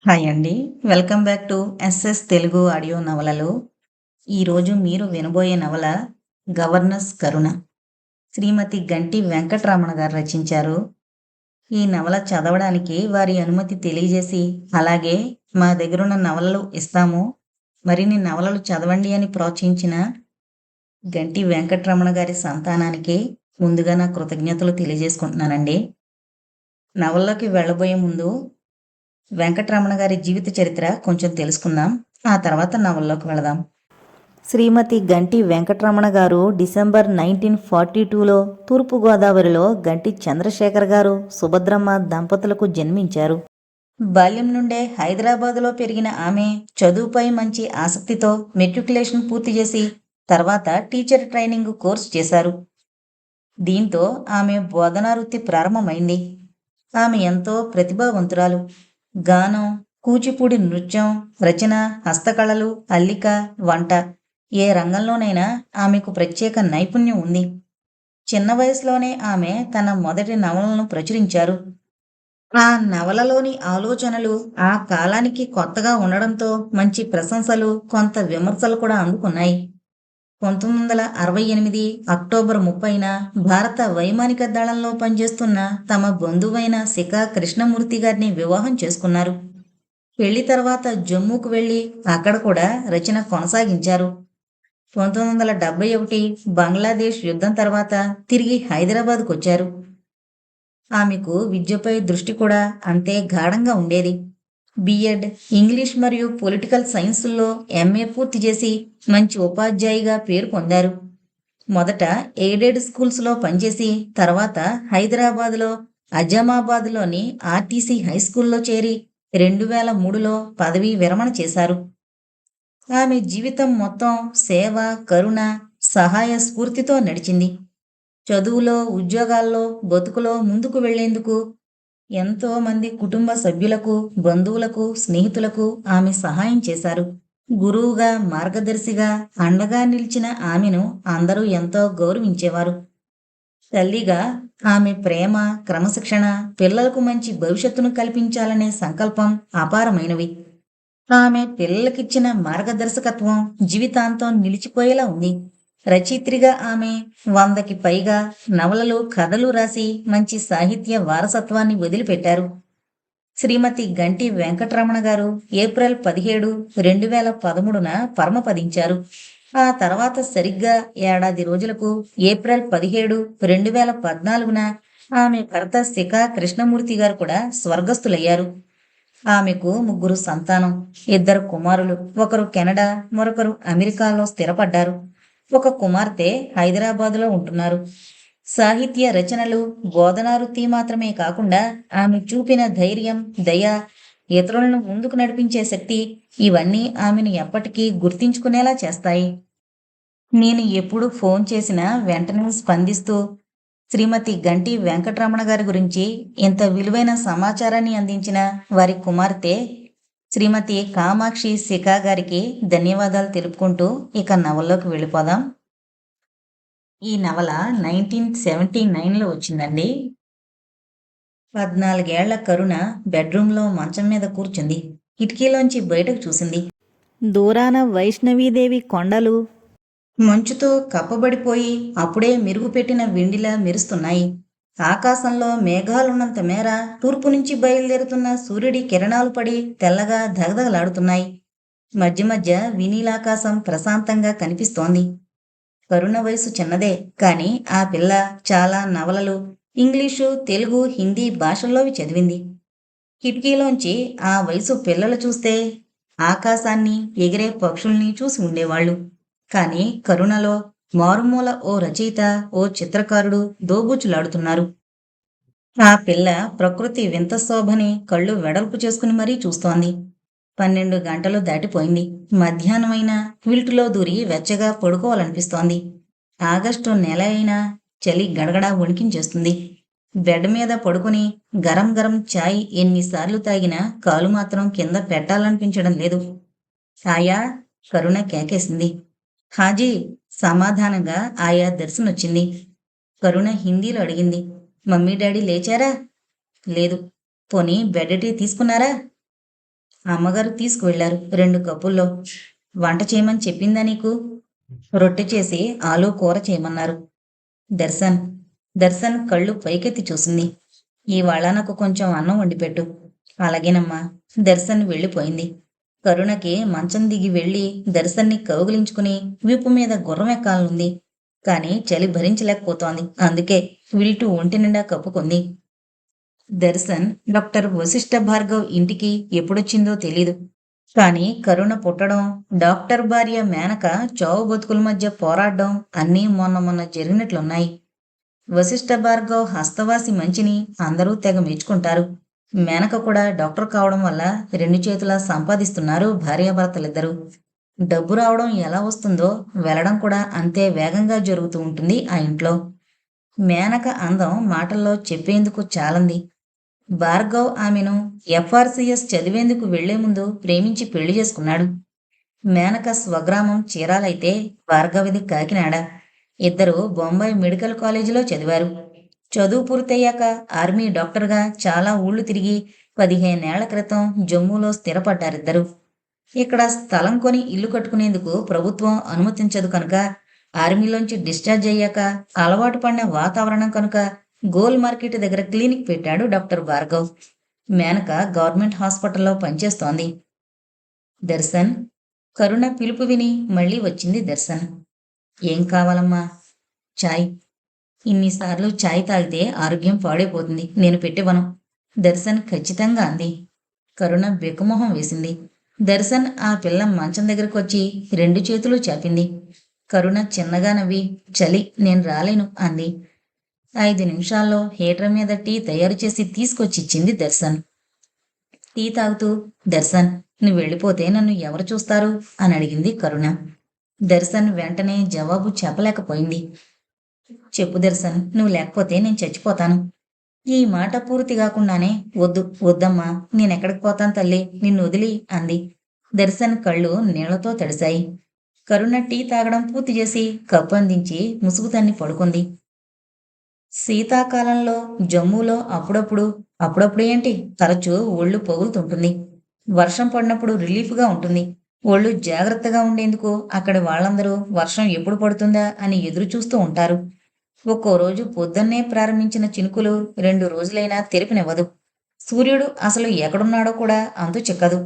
Hi అండి. Welcome back to SS Telugu audio నవలలు. ఈరోజు మీరు వినబోయే నవల 'గవర్నస్ కరుణ'. శ్రీమతి గంటి వెంకటరమణ గారు రచించారు. ఈ నవల చదవడానికి వారి అనుమతి తెలియజేసి, అలాగే మా దగ్గరున్న నవలలు ఇస్తాము, మరిన్ని నవలలు చదవండి అని ప్రోత్సహించిన గంటి వెంకటరమణ గారి సంతానానికి ముందుగా నా కృతజ్ఞతలు తెలియజేసుకుంటున్నానండి. నవల్లోకి వెళ్ళబోయే ముందు వెంకటరమణ గారి జీవిత చరిత్ర కొంచెం తెలుసుకుందాం. ఆ తర్వాత నవల్లోకి వెళదాం. శ్రీమతి గంటి వెంకటరమణ గారు డిసెంబర్ 1942లో తూర్పుగోదావరిలో గంటి చంద్రశేఖర్ గారు, సుభద్రమ్మ దంపతులకు జన్మించారు. బాల్యం నుండే హైదరాబాదులో పెరిగిన ఆమె చదువుపై మంచి ఆసక్తితో మెట్రికులేషన్ పూర్తి చేసి తర్వాత టీచర్ ట్రైనింగ్ కోర్సు చేశారు. దీంతో ఆమె బోధనా వృత్తి ప్రారంభమైంది. ఆమె ఎంతో ప్రతిభావంతురాలు. గానం, కూచిపూడి నృత్యం, రచన, హస్తకళలు, అల్లిక, వంట ఏ రంగంలోనైనా ఆమెకు ప్రత్యేక నైపుణ్యం ఉంది. చిన్న వయసులోనే ఆమె తన మొదటి నవలను ప్రచురించారు. ఆ నవలలోని ఆలోచనలు ఆ కాలానికి కొత్తగా ఉండడంతో మంచి ప్రశంసలు, కొంత విమర్శలు కూడా అందుకున్నాయి. 1968 అక్టోబర్ 30న భారత వైమానిక దళంలో పనిచేస్తున్న తమ బంధువైన శిఖా కృష్ణమూర్తి గారిని వివాహం చేసుకున్నారు. పెళ్లి తర్వాత జమ్మూకు వెళ్లి అక్కడ కూడా రచన కొనసాగించారు. 1971 బంగ్లాదేశ్ యుద్ధం తర్వాత తిరిగి హైదరాబాద్కు వచ్చారు. ఆమెకు విద్యపై దృష్టి కూడా అంతే గాఢంగా ఉండేది. బిఎడ్, ఇంగ్లీష్ మరియు పొలిటికల్ సైన్సుల్లో ఎంఏ పూర్తి చేసి మంచి ఉపాధ్యాయిగా పేరు పొందారు. మొదట ఎయిడెడ్ స్కూల్స్లో పనిచేసి తర్వాత హైదరాబాద్లో అజామాబాద్లోని ఆర్టీసీ హై స్కూల్లో చేరి 2003లో పదవీ విరమణ చేశారు. ఆమె జీవితం మొత్తం సేవ, కరుణ, సహాయ స్ఫూర్తితో నడిచింది. చదువులో, ఉద్యోగాల్లో, బతుకులో ముందుకు వెళ్లేందుకు ఎంతో మంది కుటుంబ సభ్యులకు, బంధువులకు, స్నేహితులకు ఆమె సహాయం చేశారు. గురువుగా, మార్గదర్శిగా, అండగా నిలిచిన ఆమెను అందరూ ఎంతో గౌరవించేవారు. తల్లిగా ఆమె ప్రేమ, క్రమశిక్షణ, పిల్లలకు మంచి భవిష్యత్తును కల్పించాలనే సంకల్పం అపారమైనవి. ఆమె పిల్లలకిచ్చిన మార్గదర్శకత్వం జీవితాంతం నిలిచిపోయేలా ఉంది. రచయిత్రిగా ఆమె 100కి పైగా నవలలు, కథలు రాసి మంచి సాహిత్య వారసత్వాన్ని వదిలిపెట్టారు. శ్రీమతి గంటి వెంకటరమణ గారు ఏప్రిల్ 17, 2013న పరమపదించారు. ఆ తర్వాత సరిగ్గా ఏడాది రోజులకు ఏప్రిల్ 17, 2014న ఆమె భర్త శిఖా కృష్ణమూర్తి గారు కూడా స్వర్గస్థులయ్యారు. ఆమెకు 3 సంతానం, 2 కుమారులు, ఒకరు కెనడా, మరొకరు అమెరికాలో స్థిరపడ్డారు. ఒక కుమార్తె హైదరాబాదులో ఉంటున్నారు. సాహిత్య రచనలు, బోధనా వృత్తి మాత్రమే కాకుండా ఆమె చూపిన ధైర్యం, దయ, ఇతరులను ముందుకు నడిపించే శక్తి ఇవన్నీ ఆమెను ఎప్పటికీ గుర్తించుకునేలా చేస్తాయి. నేను ఎప్పుడు ఫోన్ చేసినా వెంటనే స్పందిస్తూ శ్రీమతి గంటి వెంకటరమణ గారి గురించి ఇంత విలువైన సమాచారాన్ని అందించిన వారి కుమార్తె శ్రీమతి కామాక్షి శిఖా గారికి ధన్యవాదాలు తెలుపుకుంటూ ఇక నవల్లోకి వెళ్ళిపోదాం. ఈ నవల 1979లో వచ్చిందండి. 14 ఏళ్ల కరుణ బెడ్రూమ్లో మంచం మీద కూర్చుంది. కిటికీలోంచి బయటకు చూసింది. దూరాన వైష్ణవీదేవి కొండలు మంచుతో కప్పబడిపోయి అప్పుడే మెరుగుపెట్టిన వెండిలా మెరుస్తున్నాయి. ఆకాశంలో మేఘాలున్నంత మేర తూర్పు నుంచి బయలుదేరుతున్న సూర్యుడి కిరణాలు పడి తెల్లగా దగదగలాడుతున్నాయి. మధ్య మధ్య వినీలాకాశం ప్రశాంతంగా కనిపిస్తోంది. కరుణ వయసు చిన్నదే, కానీ ఆ పిల్ల చాలా నవలలు ఇంగ్లీషు, తెలుగు, హిందీ భాషల్లోవి చదివింది. కిటికీలోంచి ఆ వయసు పిల్లలు చూస్తే ఆకాశాన్ని, ఎగిరే పక్షుల్ని చూసి ఉండేవాళ్ళు. కానీ కరుణలో మారుమూల ఓ రచయిత, ఓ చిత్రకారుడు దోబూచులాడుతున్నారు. ఆ పిల్ల ప్రకృతి వింత శోభని కళ్ళు వెడల్పు చేసుకుని మరీ చూస్తోంది. 12 గంటలు దాటిపోయింది. మధ్యాహ్నమైనా క్విల్టులో దూరి వెచ్చగా పడుకోవాలనిపిస్తోంది. ఆగస్టు నెల అయినా చలి గడగడా వణికించేస్తుంది. బెడ్ మీద పడుకుని గరం గరం చాయ్ ఎన్నిసార్లు తాగినా కాలు మాత్రం కింద పెట్టాలనిపించడం లేదు. ఆయా, కరుణ కేకేసింది. హాజీ, సమాధానంగా ఆయా దర్శనొచ్చింది. కరుణ హిందీలో అడిగింది. మమ్మీ డాడీ లేచారా? లేదు. పోనీ బెడ్ టీ తీసుకున్నారా? అమ్మగారు తీసుకువెళ్లారు 2 కప్పుల్లో. వంట చేయమని చెప్పిందా నీకు? రొట్టె చేసి ఆలు కూర చేయమన్నారు. దర్శన్ దర్శన్ కళ్ళు పైకెత్తి చూసింది. ఇవాళ నాకు కొంచెం అన్నం వండిపెట్టు. అలాగేనమ్మా. దర్శన్ వెళ్ళిపోయింది. కరుణకి మంచం దిగి వెళ్ళి దర్శన్ని కౌగిలించుకుని వీపు మీద గుర్రం ఎక్కాలనుంది. కాని చలి భరించలేకపోతోంది. అందుకే విల్టు ఒంటి నిండా కప్పుకుంది. దర్శన్ డాక్టర్ వశిష్ఠ భార్గవ్ ఇంటికి ఎప్పుడొచ్చిందో తెలీదు. కాని కరుణ పుట్టడం, డాక్టర్ భార్య మేనక చావు బతుకుల మధ్య పోరాడడం అన్నీ మొన్న మొన్న జరిగినట్లున్నాయి. వశిష్ఠ భార్గవ్ హస్తవాసి మంచిని అందరూ తెగ మెచ్చుకుంటారు. మేనక కూడా డాక్టర్ కావడం వల్ల 2 చేతులా సంపాదిస్తున్నారు భార్యాభర్తలిద్దరూ. డబ్బు రావడం ఎలా వస్తుందో వెళ్ళడం కూడా అంతే వేగంగా జరుగుతూ ఉంటుంది ఆ ఇంట్లో. మేనక అందం మాటల్లో చెప్పేందుకు చాలంది. భార్గవ్ ఆమెను ఎఫ్ఆర్సిఎస్ చదివేందుకు వెళ్లే ముందు ప్రేమించి పెళ్లి చేసుకున్నాడు. మేనక స్వగ్రామం చీరాలైతే భార్గవిది కాకినాడ. ఇద్దరు బొంబాయి మెడికల్ కాలేజీలో చదివారు. చదువు పూర్తయ్యాక ఆర్మీ డాక్టర్గా చాలా ఊళ్ళు తిరిగి 15 ఏళ్ల క్రితం జమ్మూలో స్థిరపడ్డారిద్దరు. ఇక్కడ స్థలం కొని ఇల్లు కట్టుకునేందుకు ప్రభుత్వం అనుమతించదు కనుక ఆర్మీలోంచి డిశ్చార్జ్ అయ్యాక అలవాటు పడిన వాతావరణం కనుక గోల్ మార్కెట్ దగ్గర క్లినిక్ పెట్టాడు డాక్టర్ భార్గవ్. మేనక గవర్నమెంట్ హాస్పిటల్లో పనిచేస్తోంది. దర్శన్ కరుణ పిలుపు విని మళ్ళీ వచ్చింది దర్శన్. ఏం కావాలమ్మా? చాయ్. ఇన్నిసార్లు చాయ్ తాగితే ఆరోగ్యం పాడైపోతుంది. నేను పెట్టివ్వను. దర్శన్ ఖచ్చితంగా అంది. కరుణ బెక్కుమొహం వేసింది. దర్శన్ ఆ పిల్ల మంచం దగ్గరకు వచ్చి 2 చేతులు చాపింది. కరుణ చిన్నగా నవ్వి చలి నేను రాలేను అంది. 5 నిమిషాల్లో హీటర్ మీద టీ తయారు చేసి తీసుకొచ్చిచ్చింది దర్శన్. టీ తాగుతూ దర్శన్ నువ్వు వెళ్ళిపోతే నన్ను ఎవరు చూస్తారు అని అడిగింది కరుణ. దర్శన్ వెంటనే జవాబు చెప్పలేకపోయింది. చెప్పు దర్శన్, నువ్వు లేకపోతే నేను చచ్చిపోతాను. ఈ మాట పూర్తి కాకుండానే వద్దు వద్దమ్మా, నేనెక్కడికి పోతాను తల్లి, నిన్ను వదిలి అంది. దర్శన్ కళ్ళు నీళ్లతో తడిశాయి. కరుణ టీ తాగడం పూర్తి చేసి కప్పు అందించి ముసుగు తన్ని పడుకుంది. శీతాకాలంలో జమ్మూలో అప్పుడప్పుడు ఏంటి తరచూ ఒళ్ళు పగులుతుంటుంది. వర్షం పడినప్పుడు రిలీఫ్గా ఉంటుంది. ఒళ్ళు జాగ్రత్తగా ఉండేందుకు అక్కడి వాళ్ళందరూ వర్షం ఎప్పుడు పడుతుందా అని ఎదురు చూస్తూ ఉంటారు. ఒక్కో రోజు పొద్దున్నే ప్రారంభించిన చినుకులు 2 రోజులైనా తెరిపినివ్వదు. సూర్యుడు అసలు ఎక్కడున్నాడో కూడా అంతు చిక్కదు.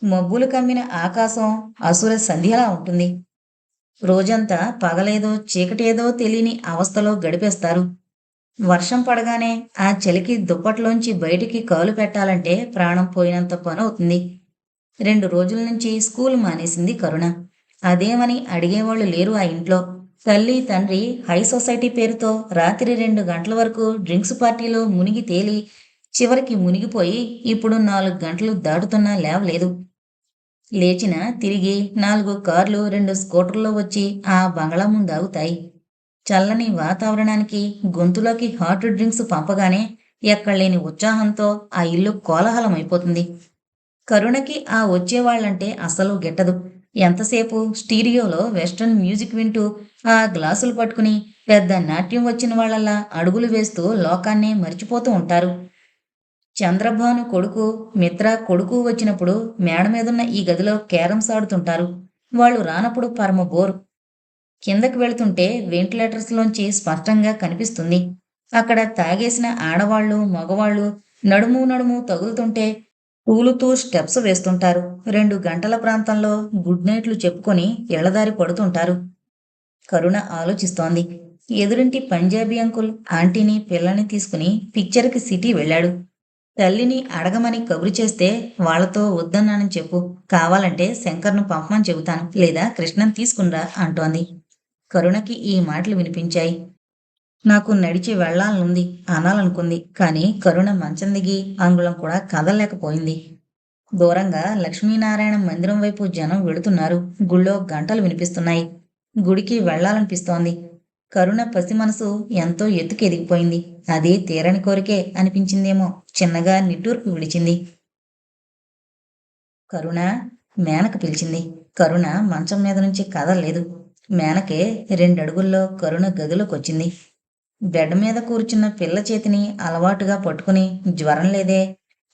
మబ్బులు కమ్మిన ఆకాశం అసుర సంధ్యలా ఉంటుంది. రోజంతా పగలేదో చీకటేదో తెలియని అవస్థలో గడిపేస్తారు. వర్షం పడగానే ఆ చలికి దుప్పట్లోంచి బయటికి కాలు పెట్టాలంటే ప్రాణం పోయినంత పనవుతుంది. 2 రోజుల నుంచి స్కూల్ మానేసింది కరుణ. అదేమని అడిగేవాళ్ళు లేరు ఆ ఇంట్లో. తల్లి తండ్రి హై సొసైటీ పేరుతో రాత్రి 2 గంటల వరకు డ్రింక్స్ పార్టీలో మునిగి తేలి చివరికి మునిగిపోయి ఇప్పుడు 4 గంటలు దాటుతున్నా లేవలేదు. లేచిన తిరిగి 4 కార్లు 2 స్కూటర్లో వచ్చి ఆ బంగళా ముందు ఆగుతాయి. చల్లని వాతావరణానికి గొంతులోకి హాట్ డ్రింక్స్ పంపగానే ఎక్కడలేని ఉత్సాహంతో ఆ ఇల్లు కోలాహలమైపోతుంది. కరుణకి ఆ వచ్చేవాళ్లంటే అసలు గిట్టదు. ఎంతసేపు స్టీరియోలో వెస్ట్రన్ మ్యూజిక్ వింటూ ఆ గ్లాసులు పట్టుకుని పెద్ద నాట్యం వచ్చిన వాళ్ళలా అడుగులు వేస్తూ లోకాన్నే మరిచిపోతూ ఉంటారు. చంద్రభాను కొడుకు మిత్ర కొడుకు వచ్చినప్పుడు మేడ మీదున్న ఈ గదిలో క్యారమ్స్ ఆడుతుంటారు. వాళ్ళు రానప్పుడు పరమ బోరు. కిందకి వెళుతుంటే వెంటిలేటర్స్లోంచి స్పష్టంగా కనిపిస్తుంది. అక్కడ తాగేసిన ఆడవాళ్లు మగవాళ్ళు నడుము తగులుతుంటే తూలుతూ స్టెప్స్ వేస్తుంటారు. 2 గంటల ప్రాంతంలో గుడ్ నైట్లు చెప్పుకొని ఇళ్లదారి పడుతుంటారు. కరుణ ఆలోచిస్తోంది. ఎదురింటి పంజాబీ అంకుల్ ఆంటీని పిల్లల్ని తీసుకుని పిక్చర్కి సిటీ వెళ్ళాడు. తల్లిని అడగమని కబురు చేస్తే వాళ్లతో వద్దన్నానని చెప్పు, కావాలంటే శంకర్ను పంపమని చెబుతాను, లేదా కృష్ణని తీసుకునిరా అంటోంది. కరుణకి ఈ మాటలు వినిపించాయి. నాకు నడిచి వెళ్లాలనుంది అనాలనుకుంది. కాని కరుణ మంచం దిగి అంగుళం కూడా కదలలేకపోయింది. దూరంగా లక్ష్మీనారాయణ మందిరం వైపు జనం వెళుతున్నారు. గుళ్ళో గంటలు వినిపిస్తున్నాయి. గుడికి వెళ్లాలనిపిస్తోంది. కరుణ పసి మనసు ఎంతో ఎత్తుకు ఎదిగిపోయింది. అది తీరని కోరికే అనిపించిందేమో. చిన్నగా నిట్టూర్పు విడిచింది. కరుణ మేనక పిలిచింది. కరుణ మంచం మీద నుంచి కదలలేదు. మేనకే 2 అడుగుల్లో కరుణ గదిలోకొచ్చింది. బెడ్ మీద కూర్చున్న పిల్ల చేతిని అలవాటుగా పట్టుకుని జ్వరం లేదే,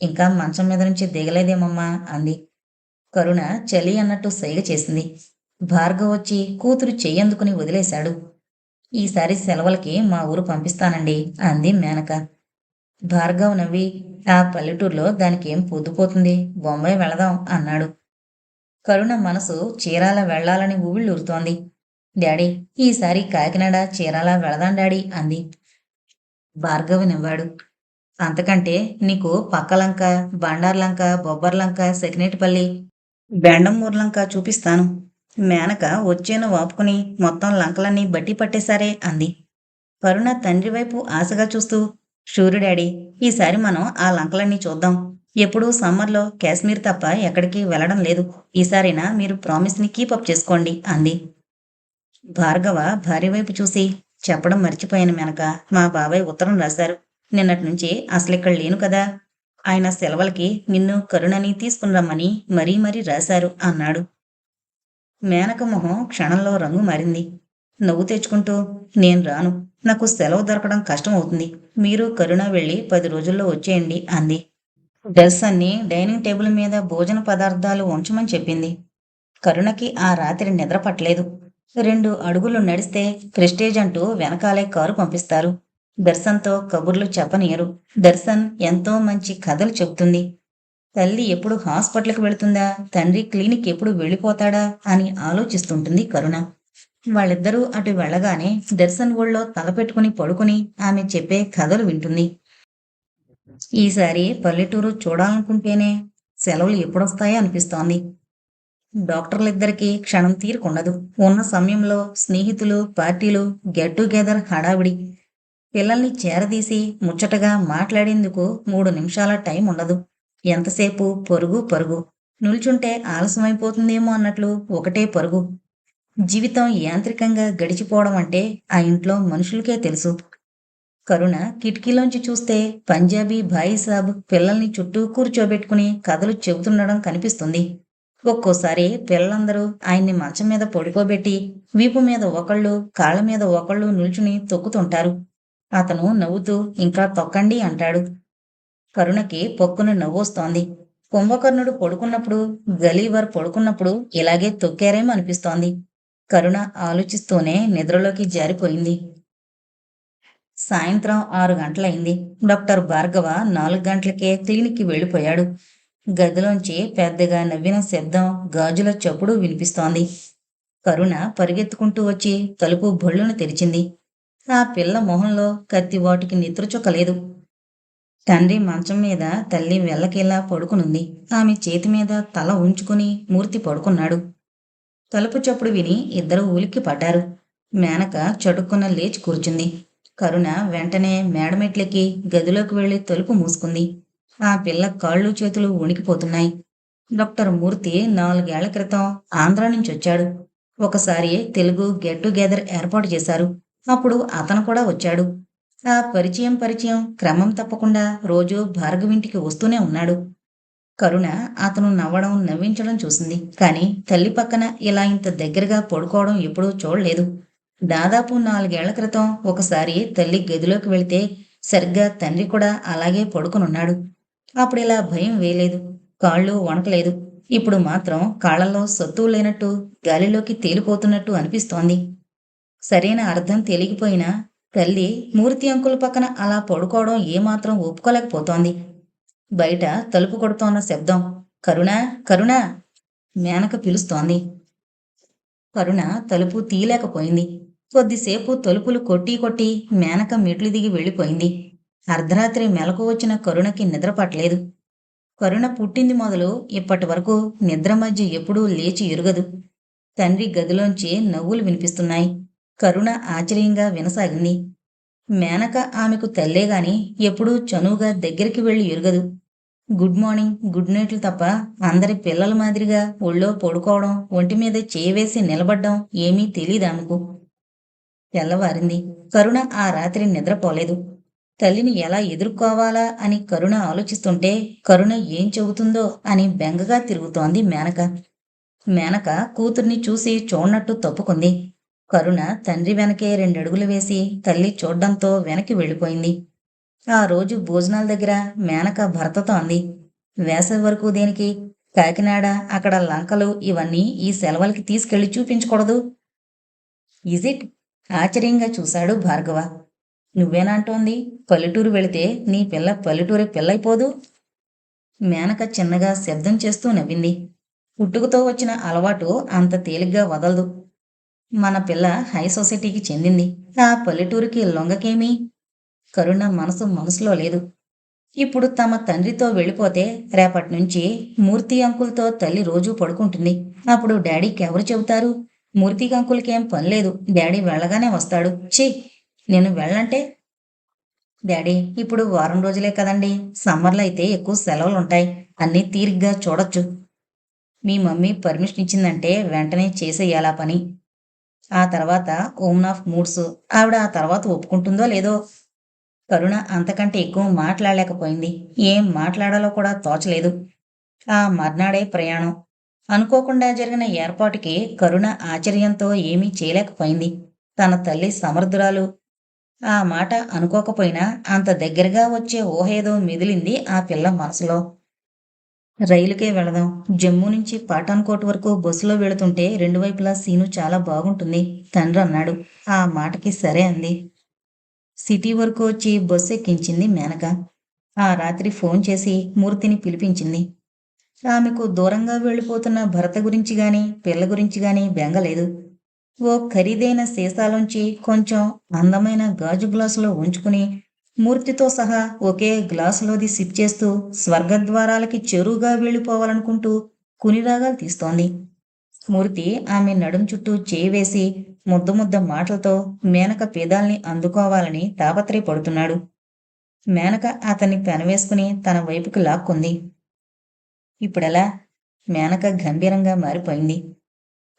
ఇంకా మంచం మీద నుంచి దిగలేదేమమ్మా అంది. కరుణ చలి అన్నట్టు సైగ చేసింది. భార్గవ్ వచ్చి కూతురు చెయ్యందుకుని వదిలేశాడు. ఈసారి సెలవులకి మా ఊరు పంపిస్తానండి అంది మేనక. భార్గవ్ నవ్వి, ఆ పల్లెటూరులో దానికేం పొద్దుపోతుంది, బొంబాయి వెళదాం అన్నాడు. కరుణ మనసు చీరాల వెళ్లాలని ఊళ్ళూరుతోంది. డాడీ, ఈసారి కాకినాడ చీరాల వెళదాం డాడీ అంది. భార్గవ్ నవ్వాడు. అంతకంటే నీకు పక్కలంక, బండార్లంక, బొబ్బర్లంక, సెకినేటిపల్లి, బెండమూర్లంక చూపిస్తాను. మేనక వచ్చేను వాపుకుని మొత్తం లంకలన్నీ బట్టి పట్టేశారే అంది. కరుణ తండ్రి వైపు ఆశగా చూస్తూ, షూరు డాడీ, ఈసారి మనం ఆ లంకలన్నీ చూద్దాం. ఎప్పుడూ సమ్మర్లో కాశ్మీర్ తప్ప ఎక్కడికి వెళ్ళడం లేదు. ఈసారైనా మీరు ప్రామిస్ని కీపప్ చేసుకోండి అంది. భార్గవ భార్య వైపు చూసి, చెప్పడం మర్చిపోయాను మేనక, మా బాబాయ్ ఉత్తరం రాశారు. నిన్నటి నుంచి అసలిక్కడ లేను కదా. ఆయన సెలవులకి నిన్ను కరుణని తీసుకుని రమ్మని మరీ మరీ రాశారు అన్నాడు. మేనక మొహం క్షణంలో రంగు మారింది. నవ్వు తెచ్చుకుంటూ, నేను రాను. నాకు సెలవు దొరకడం కష్టం అవుతుంది. మీరు కరుణ వెళ్ళి 10 రోజుల్లో వచ్చేయండి అంది. డ్రెస్ అన్ని డైనింగ్ టేబుల్ మీద భోజన పదార్థాలు ఉంచమని చెప్పింది. కరుణకి ఆ రాత్రి నిద్ర పట్టలేదు. 2 అడుగులు నడిస్తే ప్రెస్టేజ్ అంటూ వెనకాలే కారు పంపిస్తారు. దర్శన్తో కబుర్లు చెప్పనీయరు. దర్శన్ ఎంతో మంచి కథలు చెబుతుంది. తల్లి ఎప్పుడు హాస్పిటల్కి వెళుతుందా, తండ్రి క్లినిక్ ఎప్పుడు వెళ్ళిపోతాడా అని ఆలోచిస్తుంటుంది కరుణ. వాళ్ళిద్దరూ అటు వెళ్ళగానే దర్శన్ ఒళ్ళో తలపెట్టుకుని పడుకుని ఆమె చెప్పే కథలు వింటుంది. ఈసారి పల్లెటూరు చూడాలనుకుంటేనే సెలవులు ఎప్పుడొస్తాయో అనిపిస్తోంది. డాక్టర్లిద్దరికీ క్షణం తీరుకుండదు. ఉన్న సమయంలో స్నేహితులు, పార్టీలు, గెట్ టుగెదర్ హడావిడి. పిల్లల్ని చేరదీసి ముచ్చటగా మాట్లాడేందుకు 3 నిమిషాల టైం ఉండదు. ఎంతసేపు పరుగు పరుగు. నిల్చుంటే ఆలస్యమైపోతుందేమో అన్నట్లు ఒకటే పరుగు. జీవితం యాంత్రికంగా గడిచిపోవడం అంటే ఆ ఇంట్లో మనుషులకే తెలుసు. కరుణ కిటికీలోంచి చూస్తే పంజాబీ భాయిసాబ్ పిల్లల్ని చుట్టూ కూర్చోబెట్టుకుని కథలు చెబుతుండడం కనిపిస్తుంది. ఒక్కోసారి పిల్లలందరూ ఆయన్ని మంచం మీద పడుకోబెట్టి వీపు మీద ఒకళ్ళు, కాళ్ళ మీద ఒకళ్ళు నిల్చుని తొక్కుతుంటారు. అతను నవ్వుతూ ఇంకా తొక్కండి అంటాడు. కరుణకి పొక్కున నవ్వొస్తోంది. కుంభకర్ణుడు పడుకున్నప్పుడు, గలీవర్ పడుకున్నప్పుడు ఇలాగే తొక్కారేమో అనిపిస్తోంది. కరుణ ఆలోచిస్తూనే నిద్రలోకి జారిపోయింది. సాయంత్రం 6 గంటలయింది. డాక్టర్ భార్గవ 4 గంటలకే క్లినిక్కి వెళ్ళిపోయాడు. గదిలోంచి పెద్దగా నవ్విన శబ్దం, గాజుల చప్పుడు వినిపిస్తోంది. కరుణ పరిగెత్తుకుంటూ వచ్చి తలుపు బొళ్ళును తెరిచింది. ఆ పిల్ల మొహంలో కత్తివాటుకి నిద్రచుక్కలేదు. తండ్రి మంచం మీద, తల్లి వెల్లకిలా పడుకునుంది. ఆమె చేతి మీద తల ఉంచుకుని మూర్తి పడుకున్నాడు. తలుపు చప్పుడు విని ఇద్దరు ఉలిక్కి పడ్డారు. మేనక చటుక్కున లేచి కూర్చుంది. కరుణ వెంటనే మేడమెట్లెక్కి గదిలోకి వెళ్లి తలుపు మూసుకుంది. ఆ పిల్ల కాళ్ళు చేతులు వణికిపోతున్నాయి. డాక్టర్ మూర్తి 4 ఏళ్ల క్రితం ఆంధ్రా నుంచి వచ్చాడు. ఒకసారి తెలుగు గెట్ టుగెదర్ ఏర్పాటు చేశారు. అప్పుడు అతను కూడా వచ్చాడు. ఆ పరిచయం క్రమం తప్పకుండా రోజూ భార్గవింటికి వస్తూనే ఉన్నాడు. కరుణ అతను నవ్వడం, నవ్వించడం చూసింది. కానీ తల్లి పక్కన ఇలా ఇంత దగ్గరగా పడుకోవడం ఎప్పుడూ చూడలేదు. దాదాపు 4 ఏళ్ల క్రితం ఒకసారి తల్లి గదిలోకి వెళితే సరిగ్గా తండ్రి కూడా అలాగే పడుకునున్నాడు. అప్పుడిలా భయం వేయలేదు, కాళ్ళు వణకలేదు. ఇప్పుడు మాత్రం కాళ్ళల్లో సత్తువు లేనట్టు, గాలిలోకి తేలిపోతున్నట్టు అనిపిస్తోంది. సరైన అర్థం తెలియకపోయినా తల్లి మూర్తి అంకుల్ పక్కన అలా పడుకోవడం ఏమాత్రం ఒప్పుకోలేకపోతోంది. బయట తలుపు కొడుతోన్న శబ్దం. కరుణ, కరుణ! మేనక పిలుస్తోంది. కరుణ తలుపు తీయలేకపోయింది. కొద్దిసేపు తలుపులు కొట్టి కొట్టి మేనక మెట్లు దిగి వెళ్ళిపోయింది. అర్ధరాత్రి మెలకు వచ్చిన కరుణకి నిద్ర పట్టలేదు. కరుణ పుట్టింది మొదలు ఇప్పటి వరకు నిద్ర మధ్య ఎప్పుడూ లేచి ఎరుగదు. తండ్రి గదిలోంచి నవ్వులు వినిపిస్తున్నాయి. కరుణ ఆశ్చర్యంగా వినసాగింది. మేనక ఆమెకు తల్లేగాని ఎప్పుడూ చనువుగా దగ్గరికి వెళ్ళి ఎరుగదు. గుడ్ మార్నింగ్, గుడ్ నైట్లు తప్ప అందరి పిల్లల మాదిరిగా ఒళ్ళో పడుకోవడం, ఒంటి మీద చేయివేసి నిలబడ్డం ఏమీ తెలీదామెకు. తెల్లవారింది. కరుణ ఆ రాత్రి నిద్రపోలేదు. తల్లిని ఎలా ఎదుర్కోవాలా అని కరుణ ఆలోచిస్తుంటే కరుణ ఏం చెబుతుందో అని బెంగగా తిరుగుతోంది మేనక. మేనక కూతుర్ని చూసి చూడనట్టు తప్పుకుంది. కరుణ తండ్రి వెనకే 2 అడుగులు వేసి తల్లి చూడ్డంతో వెనక్కి వెళ్ళిపోయింది. ఆ రోజు భోజనాల దగ్గర మేనక భర్తతో అంది, వేసవి వరకు దేనికి? కాకినాడ, అక్కడ లంకలు ఇవన్నీ ఈ సెలవులకి తీసుకెళ్లి చూపించకూడదు. Is it? ఆశ్చర్యంగా చూశాడు భార్గవ. నువ్వేనంటోంది? పల్లెటూరు వెళితే నీ పిల్ల పల్లెటూరి పిల్లయిపోదు? మేనక చిన్నగా శబ్దం చేస్తూ నవ్వింది. పుట్టుకతో వచ్చిన అలవాటు అంత తేలిగ్గా వదలదు. మన పిల్ల హై సొసైటీకి చెందింది. ఆ పల్లెటూరికి లొంగకేమీ? కరుణ మనసులో లేదు. ఇప్పుడు తమ తండ్రితో వెళ్ళిపోతే రేపట్నుంచి మూర్తి అంకుల్తో తల్లి రోజూ పడుకుంటుంది. అప్పుడు డాడీకి ఎవరు చెబుతారు? మూర్తికి అంకుల్కేం పనిలేదు. డాడీ వెళ్ళగానే వస్తాడు. ఛీ, నేను వెళ్ళంటే? డాడీ, ఇప్పుడు వారం రోజులే కదండి. సమ్మర్లో అయితే ఎక్కువ సెలవులుంటాయి. అన్నీ తీరిగ్గా చూడొచ్చు. మీ మమ్మీ పర్మిషన్ ఇచ్చిందంటే వెంటనే చేసేయాలా పని. ఆ తర్వాత ఓమన్ ఆఫ్ మూడ్స్. ఆవిడ ఆ తర్వాత ఒప్పుకుంటుందో లేదో. కరుణ అంతకంటే ఎక్కువ మాట్లాడలేకపోయింది. ఏం మాట్లాడాలో కూడా తోచలేదు. ఆ మర్నాడే ప్రయాణం. అనుకోకుండా జరిగిన ఏర్పాటుకి కరుణ ఆశ్చర్యంతో ఏమీ చేయలేకపోయింది. తన తల్లి సమర్థురాలు. ఆ మాట అనుకోకపోయినా అంత దగ్గరగా వచ్చే ఊహ ఏదో మెదిలింది ఆ పిల్ల మనసులో. రైలుకే వెళదాం. జమ్మూ నుంచి పఠాన్‌కోట్ వరకు బస్సులో వెళుతుంటే రెండు వైపులా సీను చాలా బాగుంటుంది తండ్రి అన్నాడు. ఆ మాటకి సరే అంది. సిటీ వరకు వచ్చి బస్సు ఎక్కించింది మేనక. ఆ రాత్రి ఫోన్ చేసి మూర్తిని పిలిపించింది. ఆమెకు దూరంగా వెళ్ళిపోతున్న భర్త గురించి గాని, పిల్ల గురించి గాని బెంగలేదు. ఓ ఖరీదైన సీసాలోంచి కొంచెం అందమైన గాజు గ్లాసులో ఉంచుకుని, మూర్తితో సహా ఒకే గ్లాసులోది సిప్ చేస్తూ స్వర్గద్వారాలకి చెరువుగా వెళ్ళిపోవాలనుకుంటూ కునిరాగాలు తీస్తోంది. మూర్తి ఆమె నడుం చుట్టూ చేయి వేసి ముద్ద ముద్ద మాటలతో మేనక పేదాల్ని అందుకోవాలని తాపత్రయపడుతున్నాడు. మేనక అతన్ని పెనవేసుకుని తన వైపుకి లాక్కుంది. ఇప్పుడెలా? మేనక గంభీరంగా మారిపోయింది.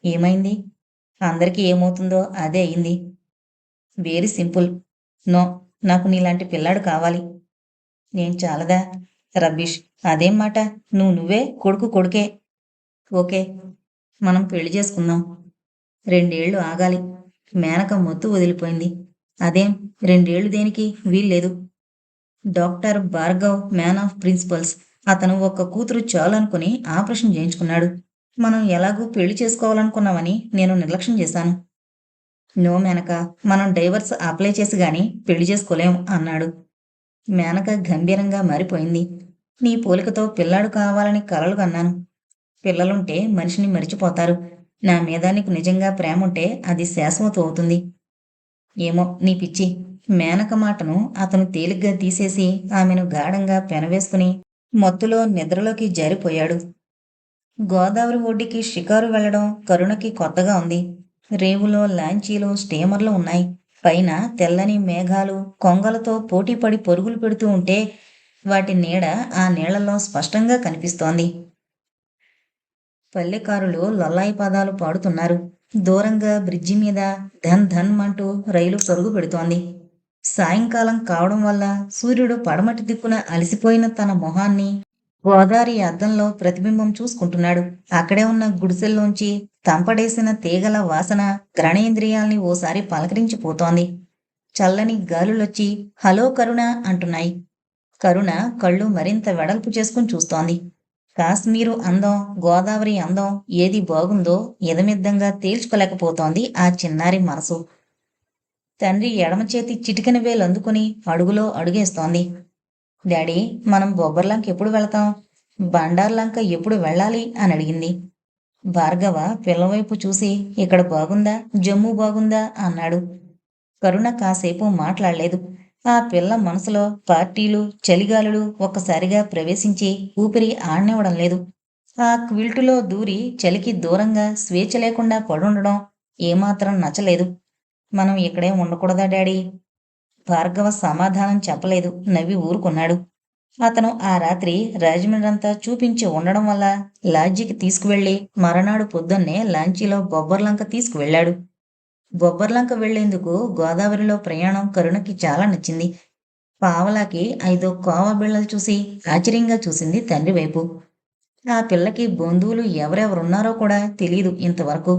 ఏమైంది? అందరికీ ఏమవుతుందో అదే అయింది. Very simple. నో, నాకు నీలాంటి పిల్లాడు కావాలి. నేను చాలదా? రబ్బిష్. అదేం మాట? నువ్వే కొడుకు కొడుకే. ఓకే, మనం పెళ్లి చేసుకుందాం. 2 ఏళ్ళు ఆగాలి. మేనక మొత్తు వదిలిపోయింది. అదేం? 2 ఏళ్ళు దేనికి? వీల్లేదు. Doctor Bhargav man of principles. అతను ఒక్క కూతురు చాలనుకుని ఆపరేషన్ చేయించుకున్నాడు. మనం ఎలాగూ పెళ్లి చేసుకోవాలనుకున్నామని నేను నిర్లక్ష్యం చేశాను. నో మేనక, మనం డైవర్స్ అప్లై చేసి గాని పెళ్లి చేసుకోలేం అన్నాడు. మేనక గంభీరంగా మారిపోయింది. నీ పోలికతో పిల్లాడు కావాలని కలలు కన్నాను. పిల్లలుంటే మనిషిని మరిచిపోతారు. నా మీద నీకు నిజంగా ప్రేముంటే అది శాశ్వతం అవుతుంది. ఏమో నీ పిచ్చి. మేనక మాటను అతను తేలిగ్గా తీసేసి ఆమెను గాఢంగా పెనవేసుకుని మత్తులో నిద్రలోకి జారిపోయాడు. గోదావరి ఒడ్డుకి షికారు వెళ్లడం కరుణకి కొత్తగా ఉంది. రేవులో లాంచీలు, స్టీమర్లు ఉన్నాయి. పైన తెల్లని మేఘాలు కొంగలతో పోటీపడి పరుగులు పెడుతూ ఉంటే వాటి నీడ ఆ నీళ్లలో స్పష్టంగా కనిపిస్తోంది. పల్లెకారులు లొల్లాయి పదాలు పాడుతున్నారు. దూరంగా బ్రిడ్జి మీద ధన్ ధన్ అంటూ రైలు పరుగు పెడుతోంది. సాయంకాలం కావడం వల్ల సూర్యుడు పడమటి దిక్కున అలసిపోయిన తన మొహాన్ని గోదావరి అద్దంలో ప్రతిబింబం చూసుకుంటున్నాడు. అక్కడే ఉన్న గుడిసెల్లోంచి తంపడేసిన తీగల వాసన గ్రహణేంద్రియాల్ని ఓసారి పలకరించిపోతోంది. చల్లని గాలులొచ్చి హలో కరుణ అంటున్నాయి. కరుణ కళ్ళు మరింత వెడల్పు చేసుకుని చూస్తోంది. కాశ్మీరు అందం, గోదావరి అందం ఏది బాగుందో ఇదమిద్దంగా తేల్చుకోలేకపోతోంది ఆ చిన్నారి మనసు. తండ్రి ఎడమ చేతి చిటికెన వేలు అందుకుని అడుగులో అడుగేస్తోంది. డాడీ, మనం బొబ్బర్లంక ఎప్పుడు వెళతాం? బండార్లంక ఎప్పుడు వెళ్ళాలి అని అడిగింది. భార్గవ పిల్లవైపు చూసి ఇక్కడ బాగుందా, జమ్మూ బాగుందా అన్నాడు. కరుణ కాసేపు మాట్లాడలేదు. ఆ పిల్ల మనసులో పార్టీలు, చలిగాలులు ఒక్కసారిగా ప్రవేశించి ఊపిరి ఆడనివ్వడం లేదు. ఆ క్విల్టులో దూరి చలికి దూరంగా స్వేచ్ఛ లేకుండా పడుండడం ఏమాత్రం నచ్చలేదు. మనం ఇక్కడే ఉండకూడదా డాడీ? భార్గవ సమాధానం చెప్పలేదు. నవ్వి ఊరుకున్నాడు. అతను ఆ రాత్రి రాజమండ్రంతా చూపించి ఉండడం వల్ల లాడ్జికి తీసుకువెళ్లి మరనాడు పొద్దున్నే లాంచీలో బొబ్బర్లంక తీసుకువెళ్ళాడు. బొబ్బర్లంక వెళ్లేందుకు గోదావరిలో ప్రయాణం కరుణకి చాలా నచ్చింది. పావలాకి 5 కోవా బిళ్ళలు చూసి ఆశ్చర్యంగా చూసింది తండ్రి వైపు. ఆ పిల్లకి బంధువులు ఎవరెవరున్నారో కూడా తెలీదు ఇంతవరకు.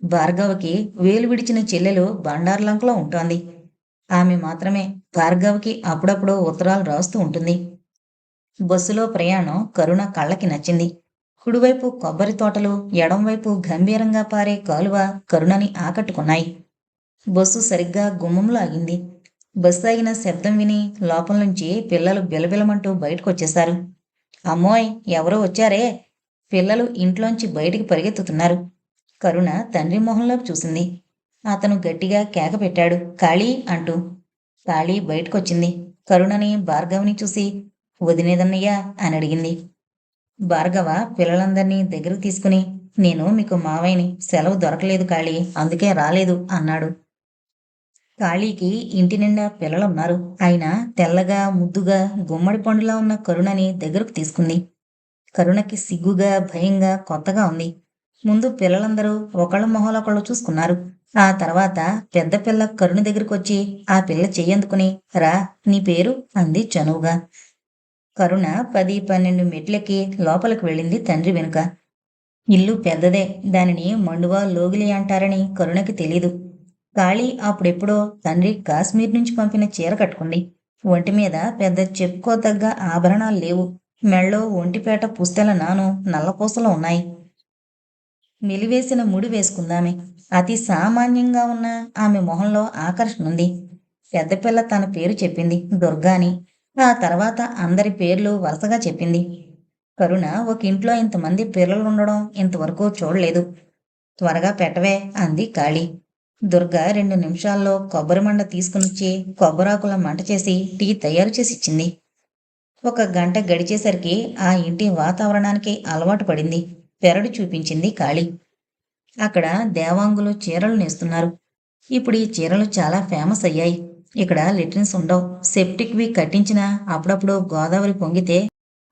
భార్గవకి వేలు విడిచిన చెల్లెలు బండార్లంకలో ఉంటోంది. ఆమె మాత్రమే భార్గవ్కి అప్పుడప్పుడు ఉత్తరాలు రాస్తూ ఉంటుంది. బస్సులో ప్రయాణం కరుణ కళ్ళకి నచ్చింది. కుడివైపు కొబ్బరి తోటలు, ఎడంవైపు గంభీరంగా పారే కాలువ కరుణని ఆకట్టుకున్నాయి. బస్సు సరిగ్గా గుమ్మంలో ఆగింది. బస్సు ఆగిన శబ్దం విని లోపల నుంచి పిల్లలు బిలబిలమంటూ బయటకొచ్చేశారు. అమ్మోయ్, ఎవరో వచ్చారే! పిల్లలు ఇంట్లోంచి బయటికి పరిగెత్తుతున్నారు. కరుణ తండ్రి మొహంలోకి చూసింది. అతను గట్టిగా కేక పెట్టాడు, ఖాళీ అంటూ. ఖాళీ బయటకొచ్చింది. కరుణని, భార్గవిని చూసి వదినేదన్నయ్యా అని అడిగింది. భార్గవ పిల్లలందర్నీ దగ్గరకు తీసుకుని, నేను మీకు మావయ్యని, సెలవు దొరకలేదు ఖాళీ, అందుకే రాలేదు అన్నాడు. ఖాళీకి ఇంటి నిండా పిల్లలున్నారు. ఆయన తెల్లగా, ముద్దుగా, గుమ్మడి పండులా ఉన్న కరుణని దగ్గరకు తీసుకుంది. కరుణకి సిగ్గుగా, భయంగా, కొత్తగా ఉంది. ముందు పిల్లలందరూ ఒకళ్ళ మొహాలు ఒకళ్ళు చూసుకున్నారు. ఆ తర్వాత పెద్ద పిల్ల కరుణ దగ్గరకొచ్చి ఆ పిల్ల చెయ్యందుకుని, రా, నీ పేరు అంది చనువుగా. కరుణ 10, 12 మెట్లెక్కి లోపలికి వెళ్ళింది తండ్రి వెనుక. ఇల్లు పెద్దదే. దానిని మండువా, లోగిలి అంటారని కరుణకి తెలీదు. ఖాళీ అప్పుడెప్పుడో తండ్రి కాశ్మీర్ నుంచి పంపిన చీర కట్టుకుంది. ఒంటిమీద పెద్ద చెప్పుకోదగ్గ ఆభరణాలు లేవు. మెళ్ళో ఒంటిపేట పుస్తెల నాను నల్లపూసలు ఉన్నాయి. మెలివేసిన ముడి వేసుకుందామె. అతి సామాన్యంగా ఉన్న ఆమె మొహంలో ఆకర్షణుంది. పెద్దపిల్ల తన పేరు చెప్పింది, దుర్గాని. ఆ తర్వాత అందరి పేర్లు వరుసగా చెప్పింది. కరుణ ఒక ఇంట్లో ఇంతమంది పిల్లలుండడం ఇంతవరకు చూడలేదు. త్వరగా పెట్టవే అంది ఖాళీ. దుర్గ 2 నిమిషాల్లో కొబ్బరి మండ తీసుకునిచ్చి కొబ్బరాకుల మంట చేసి టీ తయారు చేసి ఇచ్చింది. 1 గంట గడిచేసరికి ఆ ఇంటి వాతావరణానికి అలవాటు పడింది. పెరడు చూపించింది ఖాళీ. అక్కడ దేవాంగులు చీరలు నేస్తున్నారు. ఇప్పుడు ఈ చీరలు చాలా ఫేమస్ అయ్యాయి. ఇక్కడ లెట్రిన్స్ ఉండవు. సెప్టిక్వి కట్టించినా అప్పుడప్పుడు గోదావరి పొంగితే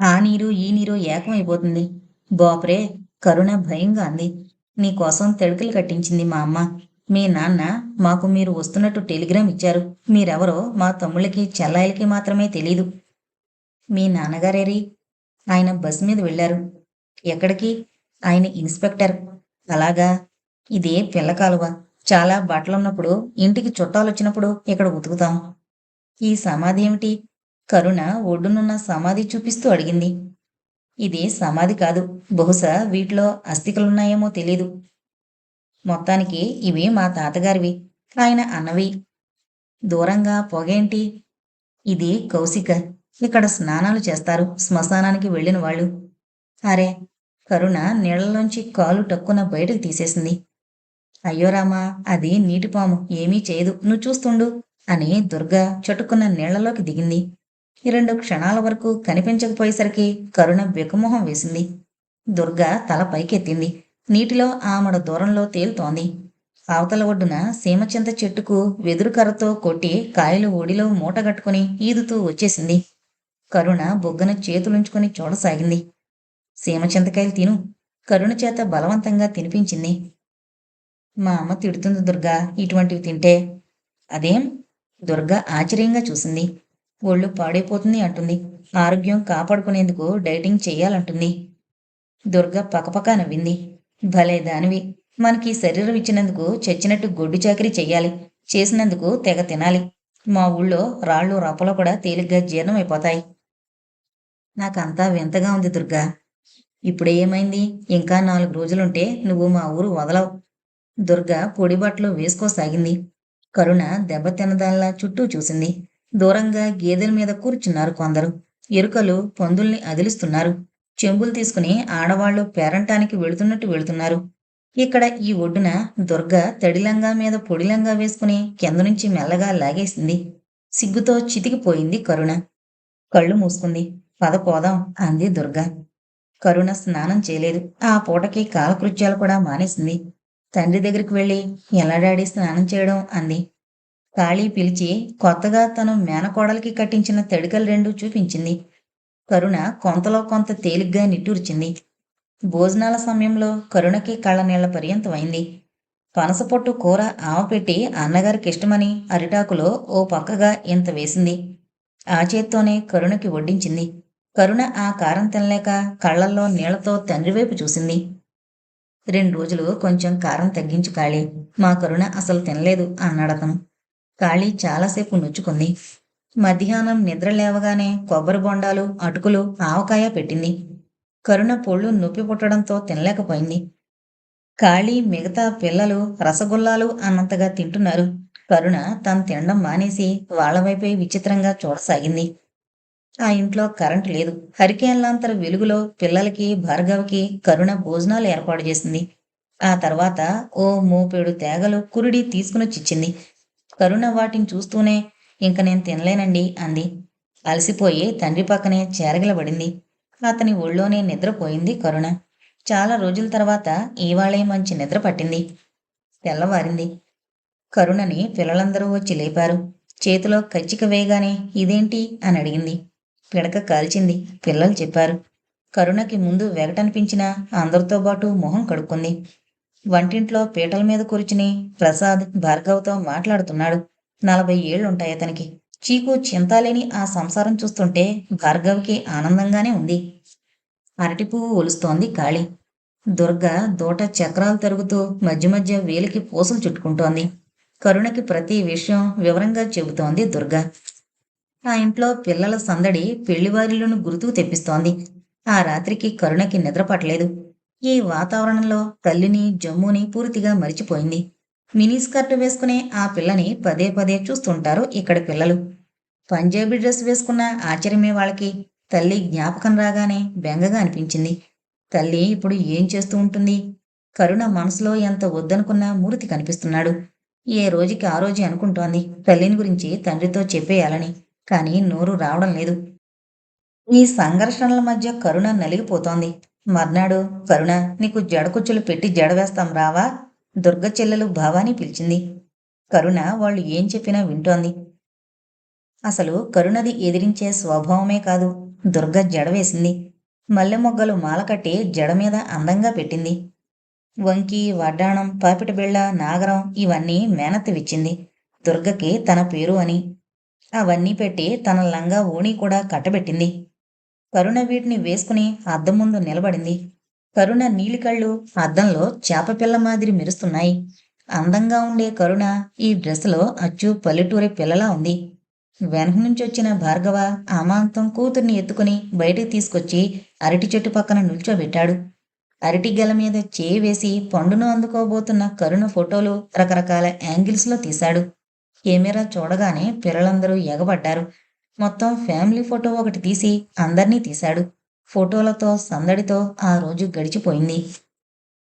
ఆ నీరు ఈ నీరు ఏకమైపోతుంది. బాపురే, కరుణ భయంగా అంది. నీకోసం తడికలు కట్టించింది మా అమ్మ. మీ నాన్న మాకు మీరు వస్తున్నట్టు టెలిగ్రామ్ ఇచ్చారు. మీరెవరో మా తమ్ముళ్ళకి, చెల్లాయిలకి మాత్రమే తెలీదు. మీ నాన్నగారేరి? ఆయన బస్ మీద వెళ్ళారు. ఎక్కడికి? ఆయన ఇన్స్పెక్టర్. అలాగా? ఇదే పిల్ల కాలువ. చాలా బట్టలున్నప్పుడు, ఇంటికి చుట్టాలొచ్చినప్పుడు ఇక్కడ ఉతుకుతాం. ఈ సమాధి ఏమిటి? కరుణ ఒడ్డునున్న సమాధి చూపిస్తూ అడిగింది. ఇది సమాధి కాదు. బహుశా వీటిలో అస్థికలున్నాయేమో తెలీదు. మొత్తానికి ఇవి మా తాతగారివి. ఆయన అన్నవి. దూరంగా పొగేంటి? ఇది కౌశిక. ఇక్కడ స్నానాలు చేస్తారు శ్మశానానికి వెళ్ళిన వాళ్ళు. అరే! కరుణ నీళ్లలోంచి కాలు టక్కున బయటకు తీసేసింది. అయ్యో రామా, అది నీటిపాము, ఏమీ చేయదు, నువ్వు చూస్తుండు అని దుర్గ చటుక్కున్న నీళ్లలోకి దిగింది. 2 క్షణాల వరకు కనిపించకపోయేసరికి కరుణ బికమొహం వేసింది. దుర్గ తల పైకెత్తింది. నీటిలో ఆమడ దూరంలో తేలుతోంది. అవతల ఒడ్డున సీమచింత చెట్టుకు వెదురు కర్రతో కొట్టి కాయలు ఒడిలో మూటగట్టుకుని ఈదుతూ వచ్చేసింది. కరుణ బొగ్గన చేతులుంచుకుని చూడసాగింది. సీమచింతకాయలు తిను. కరుణ చేత బలవంతంగా తినిపించింది. మా అమ్మ తిడుతుంది దుర్గా ఇటువంటివి తింటే. అదేం? దుర్గ ఆశ్చర్యంగా చూసింది. ఒళ్ళు పాడైపోతుంది అంటుంది. ఆరోగ్యం కాపాడుకునేందుకు డైటింగ్ చెయ్యాలంటుంది. దుర్గ పకపక నవ్వింది. భలే దానివి. మనకి శరీరం ఇచ్చినందుకు చచ్చినట్టు గొడ్డు చాకరీ చెయ్యాలి. చేసినందుకు తెగ తినాలి. మా ఊళ్ళో రాళ్ళు రప్పలు కూడా తేలిగ్గా జీర్ణమైపోతాయి. నాకంతా వింతగా ఉంది దుర్గా. ఇప్పుడేమైంది? ఇంకా 4 రోజులుంటే నువ్వు మా ఊరు వదలవు. దుర్గ పొడి బట్టలు వేసుకోసాగింది. కరుణ దెబ్బతిన్నదాల్లా చుట్టూ చూసింది. దూరంగా గేదెల మీద కూర్చున్నారు కొందరు. ఎరుకలు పందుల్ని అదిలిస్తున్నారు. చెంబులు తీసుకుని ఆడవాళ్లు పేరంటానికి వెళుతున్నట్టు వెళుతున్నారు. ఇక్కడ ఈ ఒడ్డున దుర్గ తడిలంగా మీద పొడిలంగా వేసుకుని కింద నుంచి మెల్లగా లాగేసింది. సిగ్గుతో చితికిపోయింది కరుణ. కళ్ళు మూసుకుంది. పద పోదాం అంది దుర్గ. కరుణ స్నానం చేయలేదు. ఆ పూటకి కాలకృత్యాలు కూడా మానేసింది. తండ్రి దగ్గరికి వెళ్ళి, ఎలా డాడీ స్నానం చేయడం అంది. ఖాళీ పిలిచి కొత్తగా తను మేనకోడలికి కట్టించిన తడికలు 2 చూపించింది. కరుణ కొంతలో కొంత తేలిగ్గా నిట్టూర్చింది. భోజనాల సమయంలో కరుణకి కళ్ళనీళ్ల పర్యంతమైంది. పనసపొట్టు కూర ఆవపెట్టి అన్నగారికి ఇష్టమని అరిటాకులో ఓ పక్కగా ఇంత వేసింది. ఆ చేత్తోనే కరుణకి వడ్డించింది. కరుణ ఆ కారం తినలేక కళ్ళల్లో నీళ్లతో తండ్రివైపు చూసింది. 2 రోజులు కొంచెం కారం తగ్గించు ఖాళీ. మా కరుణ అసలు తినలేదు అన్నాడతను. ఖాళీ చాలాసేపు నొచ్చుకుంది. మధ్యాహ్నం నిద్ర లేవగానే కొబ్బరి బొండాలు, అటుకులు, ఆవకాయ పెట్టింది. కరుణ పొళ్ళు నొప్పి పుట్టడంతో తినలేకపోయింది. ఖాళీ మిగతా పిల్లలు రసగుల్లాలు అన్నంతగా తింటున్నారు. కరుణ తను తినడం మానేసి వాళ్ళ వైపే విచిత్రంగా చూడసాగింది. ఆ ఇంట్లో కరెంటు లేదు. హరికేన్లాంతర వెలుగులో పిల్లలకి, భార్గవికి కరుణ భోజనాలు ఏర్పాటు చేసింది. ఆ తర్వాత ఓ మోపెడు తేగలు కురిడి తీసుకునొచ్చిచ్చింది. కరుణ వాటిని చూస్తూనే ఇంక నేను తినలేనండి అంది. అలసిపోయి తండ్రి పక్కనే చేరగిలబడింది. అతని ఒళ్ళోనే నిద్రపోయింది కరుణ. చాలా రోజుల తర్వాత ఇవాళే మంచి నిద్ర పట్టింది. తెల్లవారింది. కరుణని పిల్లలందరూ వచ్చి లేపారు. చేతిలో కచ్చిక వేయగానే ఇదేంటి అని అడిగింది. పిడక కాల్చింది. పిల్లలు చెప్పారు. కరుణకి ముందు వెగటనిపించినా అందరితో పాటు మొహం కడుక్కుంది. వంటింట్లో పీటల మీద కూర్చుని ప్రసాద్ భార్గవ్తో మాట్లాడుతున్నాడు. 40 ఏళ్లుంటాయి అతనికి. చీకు చింతాలేని ఆ సంసారం చూస్తుంటే భార్గవికి ఆనందంగానే ఉంది. అరటి పువ్వు ఒలుస్తోంది కాళి. దుర్గ దూట చక్రాలు తరుగుతూ మధ్య మధ్య వేలికి పూసలు చుట్టుకుంటోంది. కరుణకి ప్రతి విషయం వివరంగా చెబుతోంది దుర్గ. ఆ ఇంట్లో పిల్లల సందడి పెళ్లివారిలను గుర్తుకు తెప్పిస్తోంది. ఆ రాత్రికి కరుణకి నిద్ర పట్టలేదు. ఈ వాతావరణంలో తల్లిని జమ్ముని పూర్తిగా మరిచిపోయింది. మినీ స్కర్ట్ వేసుకునే ఆ పిల్లని పదే పదే చూస్తుంటారు ఇక్కడి పిల్లలు. పంజాబీ డ్రెస్ వేసుకున్న ఆశ్చర్యమే వాళ్ళకి. తల్లి జ్ఞాపకం రాగానే బెంగగా అనిపించింది. తల్లి ఇప్పుడు ఏం చేస్తూ ఉంటుంది? కరుణ మనసులో ఎంత వద్దనుకున్నా మూర్తి కనిపిస్తున్నాడు. ఏ రోజుకి ఆ రోజే అనుకుంటోంది తల్లిని గురించి తండ్రితో చెప్పేయాలని. కానీ నోరు రావడం లేదు. ఈ సంఘర్షణల మధ్య కరుణ నలిగిపోతోంది. మర్నాడు కరుణ నీకు జడకుచ్చులు పెట్టి జడవేస్తాం రావా? దుర్గ చెల్లెలు భావాని పిలిచింది. కరుణ వాళ్ళు ఏం చెప్పినా వింటోంది. అసలు కరుణది ఎదిరించే స్వభావమే కాదు. దుర్గ జడ వేసింది. మల్లె మొగ్గలు మాలకట్టి జడ మీద అందంగా పెట్టింది. వంకి, వడ్డాణం, పాపిటబిళ్ళ, నాగరం ఇవన్నీ మేనత్తవిచ్చింది. దుర్గకి తన పేరు అని. అవన్నీ పెట్టి తన లంగా ఓణీ కూడా కట్టబెట్టింది. కరుణ వీటిని వేసుకుని అద్దం ముందు నిలబడింది. కరుణ నీలికళ్ళు అద్దంలో చేపపిల్ల మాదిరి మెరుస్తున్నాయి. అందంగా ఉండే కరుణ ఈ డ్రెస్సులో అచ్చు పల్లెటూరి పిల్లలా ఉంది. వెనక నుంచి వచ్చిన భార్గవ అమాంతం కూతుర్ని ఎత్తుకుని బయటికి తీసుకొచ్చి అరటి చెట్టు పక్కన నిల్చోబెట్టాడు. అరటి గెల మీద చేయి వేసి పండును అందుకోబోతున్న కరుణ ఫోటోలు రకరకాల యాంగిల్స్లో తీశాడు. కెమెరా చూడగానే పిల్లలందరూ ఎగబడ్డారు. మొత్తం ఫ్యామిలీ ఫోటో ఒకటి తీసి అందర్నీ తీశాడు. ఫోటోలతో సందడితో ఆ రోజు గడిచిపోయింది.